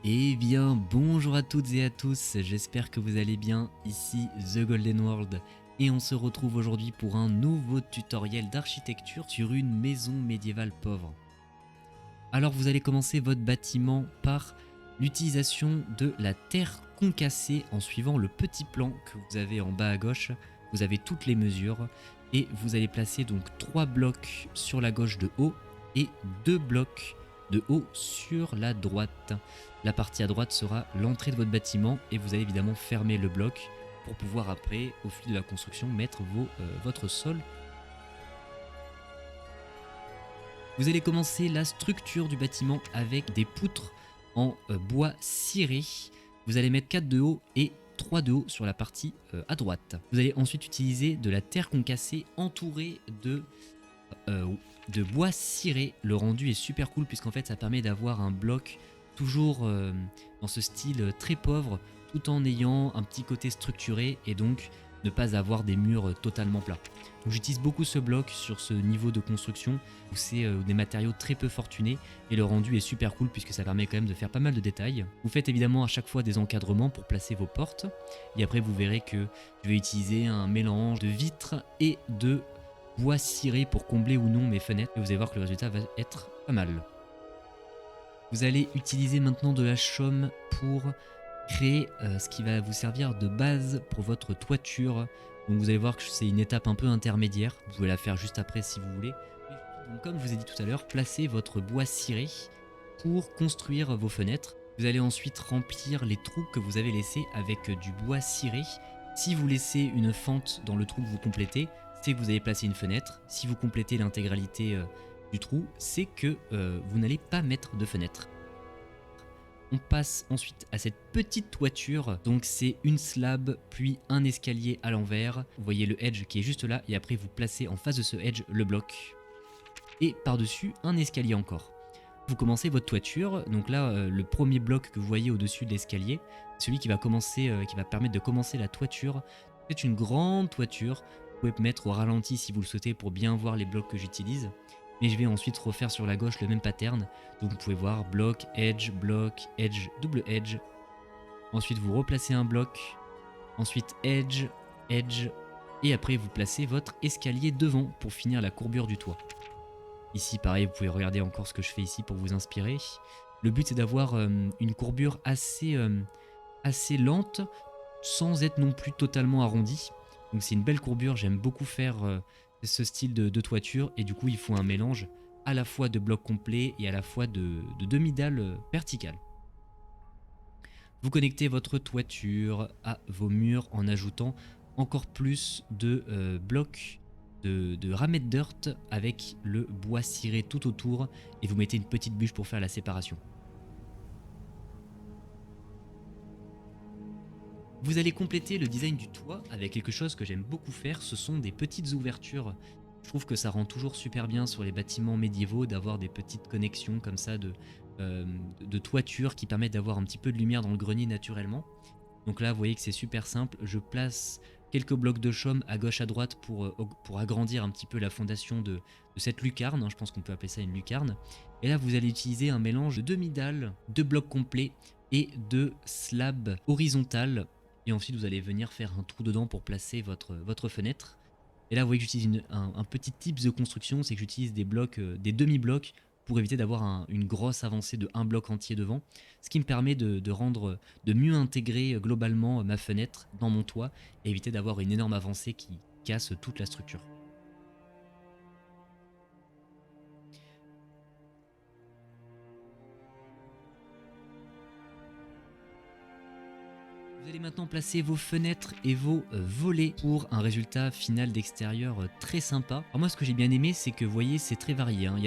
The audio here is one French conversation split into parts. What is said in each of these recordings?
Eh bien, bonjour à toutes et à tous, j'espère que vous allez bien, ici The Golden World, et on se retrouve aujourd'hui pour un nouveau tutoriel d'architecture sur une maison médiévale pauvre. Alors vous allez commencer votre bâtiment par l'utilisation de la terre concassée en suivant le petit plan que vous avez en bas à gauche. Vous avez toutes les mesures et vous allez placer donc 3 blocs sur la gauche de haut et 2 blocs de haut sur la droite. La partie à droite sera l'entrée de votre bâtiment et vous allez évidemment fermer le bloc pour pouvoir après, au fil de la construction, mettre votre sol. Vous allez commencer la structure du bâtiment avec des poutres en bois ciré. Vous allez mettre 4 de haut et 3 de haut sur la partie à droite. Vous allez ensuite utiliser de la terre concassée entourée de bois ciré. Le rendu est super cool puisqu'en fait ça permet d'avoir un bloc toujours dans ce style très pauvre tout en ayant un petit côté structuré et donc ne pas avoir des murs totalement plats. J'utilise beaucoup ce bloc sur ce niveau de construction où c'est des matériaux très peu fortunés et le rendu est super cool puisque ça permet quand même de faire pas mal de détails. Vous faites évidemment à chaque fois des encadrements pour placer vos portes et après vous verrez que je vais utiliser un mélange de vitres et de bois ciré pour combler ou non mes fenêtres et vous allez voir que le résultat va être pas mal. Vous allez utiliser maintenant de la chaume pour créer ce qui va vous servir de base pour votre toiture. Donc vous allez voir que c'est une étape un peu intermédiaire, vous pouvez la faire juste après si vous voulez. Donc comme je vous ai dit tout à l'heure, placez votre bois ciré pour construire vos fenêtres. Vous allez ensuite remplir les trous que vous avez laissés avec du bois ciré. Si vous laissez une fente dans le trou que vous complétez, c'est que vous avez placé une fenêtre. Si vous complétez l'intégralité du trou, c'est que vous n'allez pas mettre de fenêtre. On passe ensuite à cette petite toiture, donc c'est une slab puis un escalier à l'envers. Vous voyez le edge qui est juste là et après vous placez en face de ce edge le bloc. Et par-dessus un escalier encore. Vous commencez votre toiture, donc là le premier bloc que vous voyez au-dessus de l'escalier, celui qui va permettre de commencer la toiture. C'est une grande toiture, vous pouvez mettre au ralenti si vous le souhaitez pour bien voir les blocs que j'utilise. Mais je vais ensuite refaire sur la gauche le même pattern. Donc vous pouvez voir bloc, edge, double edge. Ensuite vous replacez un bloc. Ensuite edge, edge. Et après vous placez votre escalier devant pour finir la courbure du toit. Ici pareil, vous pouvez regarder encore ce que je fais ici pour vous inspirer. Le but c'est d'avoir une courbure assez lente sans être non plus totalement arrondie. Donc c'est une belle courbure, j'aime beaucoup faire ce style de toiture et du coup il faut un mélange à la fois de blocs complets et à la fois de demi-dalles verticales. Vous connectez votre toiture à vos murs en ajoutant encore plus de blocs de ramet dirt avec le bois ciré tout autour et vous mettez une petite bûche pour faire la séparation. Vous allez compléter le design du toit avec quelque chose que j'aime beaucoup faire, ce sont des petites ouvertures. Je trouve que ça rend toujours super bien sur les bâtiments médiévaux d'avoir des petites connexions comme ça de toiture qui permettent d'avoir un petit peu de lumière dans le grenier naturellement. Donc là vous voyez que c'est super simple, je place quelques blocs de chaume à gauche à droite pour agrandir un petit peu la fondation de cette lucarne, je pense qu'on peut appeler ça une lucarne. Et là vous allez utiliser un mélange de demi-dalles, de blocs complets et de slabs horizontales. Et ensuite vous allez venir faire un trou dedans pour placer votre fenêtre. Et là vous voyez que j'utilise un petit tips de construction, c'est que j'utilise des blocs, des demi-blocs pour éviter d'avoir une grosse avancée de un bloc entier devant, ce qui me permet de mieux intégrer globalement ma fenêtre dans mon toit et éviter d'avoir une énorme avancée qui casse toute la structure. Vous allez maintenant placer vos fenêtres et vos volets pour un résultat final d'extérieur très sympa. Alors moi ce que j'ai bien aimé c'est que vous voyez c'est très varié, hein.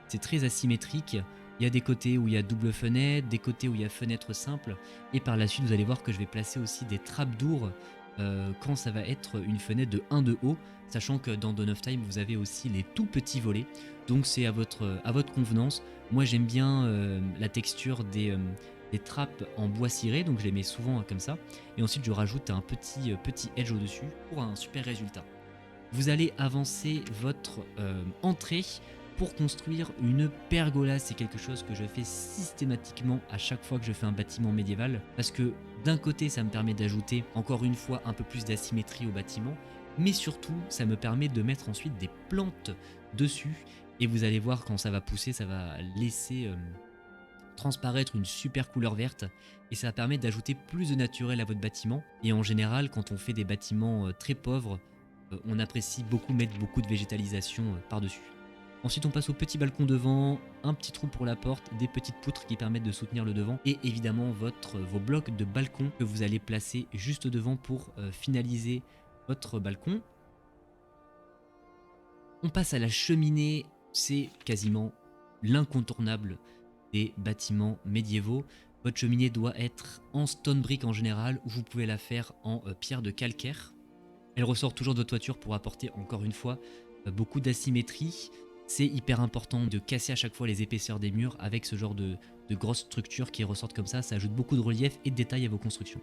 C'est très asymétrique. Il y a des côtés où il y a double fenêtre, des côtés où il y a fenêtre simple et par la suite vous allez voir que je vais placer aussi des trapdoors quand ça va être une fenêtre de 1 de haut, sachant que dans Dawn of Time vous avez aussi les tout petits volets, donc c'est à votre convenance. Moi j'aime bien la texture des trappes en bois ciré, donc je les mets souvent comme ça, et ensuite je rajoute un petit edge au dessus pour un super résultat. Vous allez avancer votre entrée pour construire une pergola. C'est quelque chose que je fais systématiquement à chaque fois que je fais un bâtiment médiéval, parce que d'un côté ça me permet d'ajouter encore une fois un peu plus d'asymétrie au bâtiment, mais surtout ça me permet de mettre ensuite des plantes dessus, et vous allez voir quand ça va pousser, ça va laisser transparaître une super couleur verte, et ça permet d'ajouter plus de naturel à votre bâtiment. Et en général quand on fait des bâtiments très pauvres, on apprécie beaucoup mettre beaucoup de végétalisation par dessus. Ensuite on passe au petit balcon devant, un petit trou pour la porte, des petites poutres qui permettent de soutenir le devant, et évidemment vos blocs de balcon que vous allez placer juste devant pour finaliser votre balcon. On passe à la cheminée, c'est quasiment l'incontournable des bâtiments médiévaux. Votre cheminée doit être en stone brick en général, ou vous pouvez la faire en pierre de calcaire. Elle ressort toujours de votre toiture pour apporter encore une fois beaucoup d'asymétrie. C'est hyper important de casser à chaque fois les épaisseurs des murs avec ce genre de grosses structures qui ressortent comme ça ajoute beaucoup de relief et de détails à vos constructions.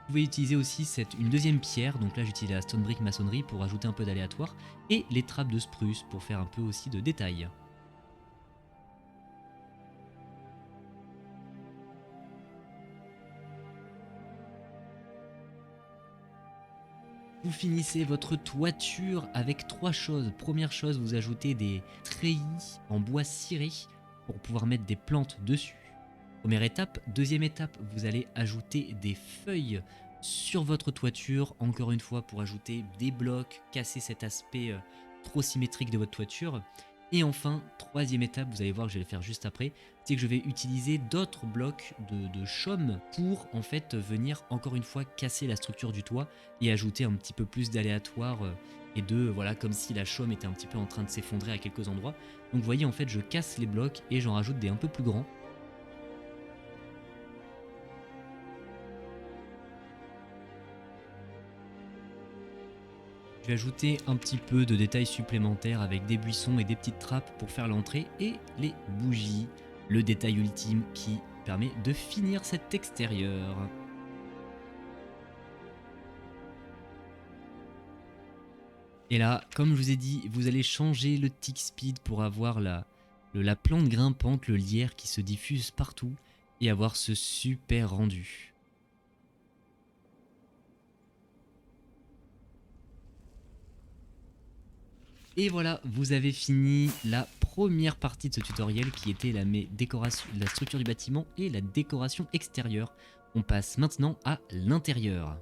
Vous pouvez utiliser aussi une deuxième pierre, donc là j'utilise la stone brick maçonnerie pour ajouter un peu d'aléatoire, et les trappes de spruce pour faire un peu aussi de détails. Vous finissez votre toiture avec 3 choses. Première chose, vous ajoutez des treillis en bois ciré pour pouvoir mettre des plantes dessus. Première étape. Deuxième étape, vous allez ajouter des feuilles sur votre toiture, encore une fois pour ajouter des blocs, casser cet aspect trop symétrique de votre toiture. Et enfin, troisième étape, vous allez voir que je vais le faire juste après, c'est que je vais utiliser d'autres blocs de chaume pour en fait venir encore une fois casser la structure du toit et ajouter un petit peu plus d'aléatoire et voilà, comme si la chaume était un petit peu en train de s'effondrer à quelques endroits. Donc vous voyez, en fait je casse les blocs et j'en rajoute des un peu plus grands. Je vais ajouter un petit peu de détails supplémentaires avec des buissons et des petites trappes pour faire l'entrée et les bougies, le détail ultime qui permet de finir cet extérieur. Et là, comme je vous ai dit, vous allez changer le tick speed pour avoir la plante grimpante, le lierre qui se diffuse partout et avoir ce super rendu. Et voilà, vous avez fini la première partie de ce tutoriel qui était la structure du bâtiment et la décoration extérieure. On passe maintenant à l'intérieur.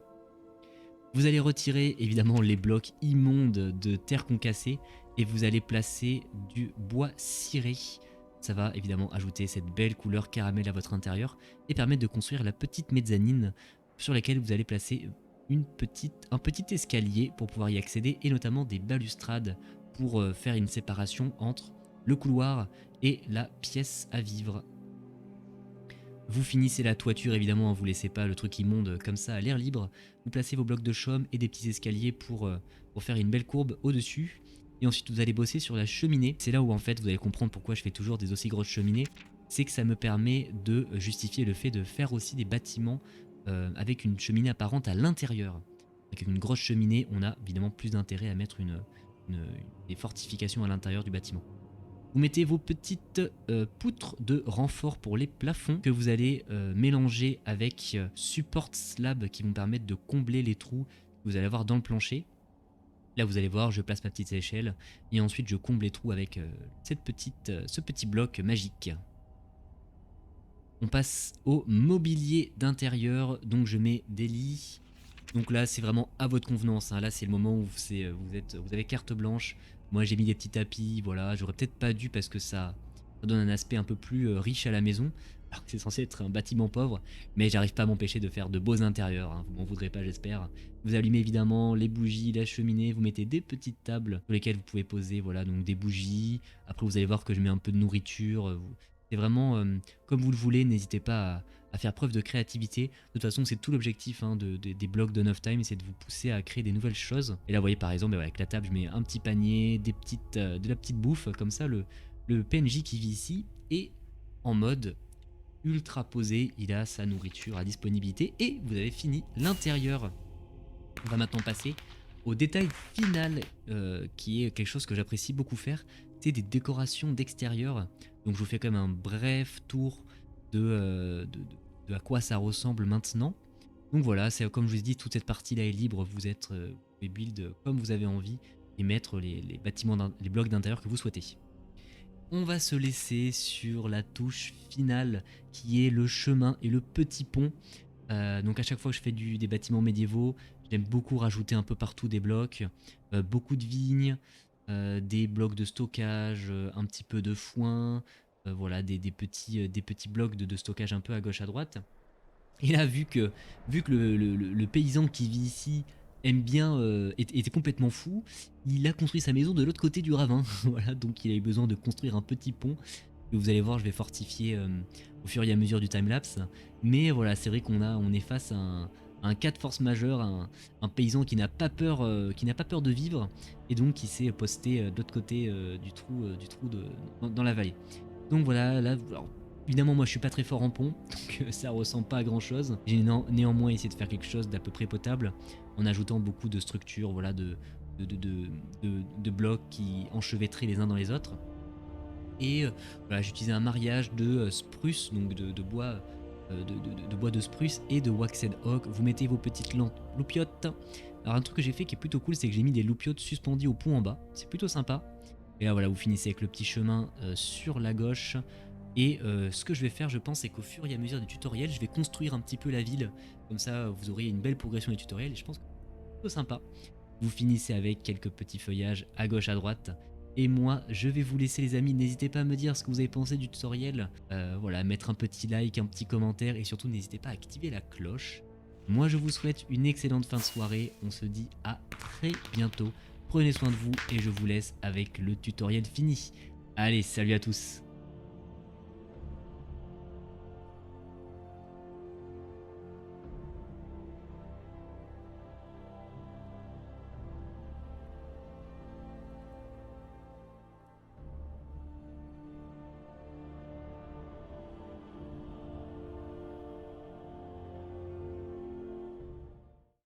Vous allez retirer évidemment les blocs immondes de terre concassée et vous allez placer du bois ciré. Ça va évidemment ajouter cette belle couleur caramel à votre intérieur et permettre de construire la petite mezzanine sur laquelle vous allez placer un petit escalier pour pouvoir y accéder, et notamment des balustrades pour faire une séparation entre le couloir et la pièce à vivre. Vous finissez la toiture évidemment, hein, vous laissez pas le truc immonde comme ça à l'air libre. Vous placez vos blocs de chaume et des petits escaliers pour faire une belle courbe au-dessus. Et ensuite vous allez bosser sur la cheminée. C'est là où en fait vous allez comprendre pourquoi je fais toujours des aussi grosses cheminées. C'est que ça me permet de justifier le fait de faire aussi des bâtiments avec une cheminée apparente à l'intérieur. Avec une grosse cheminée, on a évidemment plus d'intérêt à mettre des fortifications à l'intérieur du bâtiment. Vous mettez vos petites poutres de renfort pour les plafonds que vous allez mélanger avec support slab qui vont permettre de combler les trous que vous allez avoir dans le plancher. Là vous allez voir, je place ma petite échelle et ensuite je comble les trous avec ce petit bloc magique. On passe au mobilier d'intérieur, donc je mets des lits. Donc là c'est vraiment à votre convenance, hein. Là c'est le moment où vous avez carte blanche. Moi j'ai mis des petits tapis, voilà, j'aurais peut-être pas dû parce que ça donne un aspect un peu plus riche à la maison, alors que c'est censé être un bâtiment pauvre, mais j'arrive pas à m'empêcher de faire de beaux intérieurs, hein. Vous m'en voudrez pas j'espère. Vous allumez évidemment les bougies, la cheminée, vous mettez des petites tables sur lesquelles vous pouvez poser, voilà, donc des bougies. Après vous allez voir que je mets un peu de nourriture, c'est vraiment comme vous le voulez, n'hésitez pas à faire preuve de créativité. De toute façon c'est tout l'objectif hein, des blocs de 9 Time, c'est de vous pousser à créer des nouvelles choses. Et là vous voyez par exemple avec la table je mets un petit panier, de la petite bouffe, comme ça le PNJ qui vit ici est en mode ultra posé, il a sa nourriture à disponibilité et vous avez fini l'intérieur. On va maintenant passer au détail final qui est quelque chose que j'apprécie beaucoup faire, c'est des décorations d'extérieur. Donc je vous fais quand même un bref tour de à quoi ça ressemble maintenant. Donc voilà, c'est comme je vous ai dit, toute cette partie là est libre, vous pouvez build comme vous avez envie et mettre les bâtiments, les blocs d'intérieur que vous souhaitez. On va se laisser sur la touche finale qui est le chemin et le petit pont. Donc à chaque fois que je fais des bâtiments médiévaux, j'aime beaucoup rajouter un peu partout des blocs, beaucoup de vignes, des blocs de stockage, un petit peu de foin, voilà, des petits blocs de stockage un peu à gauche à droite. Et là, vu que le paysan qui vit ici aime bien, était complètement fou, il a construit sa maison de l'autre côté du ravin. Voilà, donc il a eu besoin de construire un petit pont. Que vous allez voir, je vais fortifier au fur et à mesure du timelapse. Mais voilà, c'est vrai on est face à un cas de force majeure, un paysan qui n'a pas peur, de vivre, et donc qui s'est posté de l'autre côté du trou dans la vallée. Donc voilà, là, alors, évidemment moi je suis pas très fort en pont, donc ça ressemble pas à grand chose. J'ai néanmoins essayé de faire quelque chose d'à peu près potable, en ajoutant beaucoup de structures, voilà, de blocs qui enchevêtraient les uns dans les autres. Et voilà, j'ai utilisé un mariage de spruce, donc de bois, de bois de spruce et de waxed oak. Vous mettez vos petites loupiottes. Alors un truc que j'ai fait qui est plutôt cool, c'est que j'ai mis des loupiottes suspendues au pont en bas. C'est plutôt sympa. Et là voilà, vous finissez avec le petit chemin sur la gauche. Et ce que je vais faire, je pense, c'est qu'au fur et à mesure des tutoriels, je vais construire un petit peu la ville. Comme ça, vous aurez une belle progression des tutoriels. Et je pense que c'est plutôt sympa. Vous finissez avec quelques petits feuillages à gauche à droite. Et moi, je vais vous laisser les amis, n'hésitez pas à me dire ce que vous avez pensé du tutoriel. Voilà, mettre un petit like, un petit commentaire et surtout n'hésitez pas à activer la cloche. Moi je vous souhaite une excellente fin de soirée, on se dit à très bientôt. Prenez soin de vous et je vous laisse avec le tutoriel fini. Allez, salut à tous!